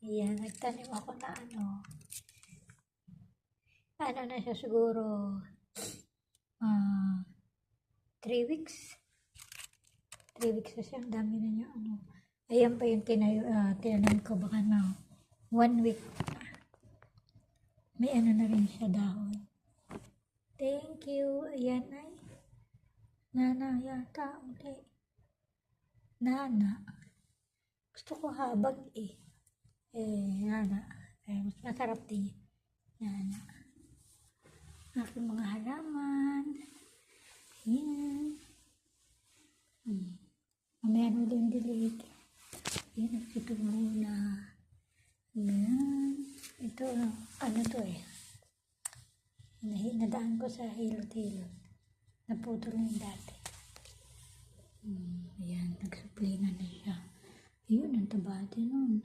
Ayan, nagtanim ako na ano na siya siguro, 3 weeks. 3 weeks na siya, ang dami na niya Ayan pa yung tinanim ko, baka na 1 week. May na rin siya dahon. Thank you. Ayan ay. Nana yata uli. Nana. Gusto ko habag Nana. Mas masarap din. Nana. Aking mga halaman. Ayan. Mamaya na din delete. Ayan. Ito muna. Ayan. Ito, ano to nadaan ko sa hilot-hilot. Naputol na yung dati. Ayan, nagsuplingan na siya. Ayun, ang taba din nun.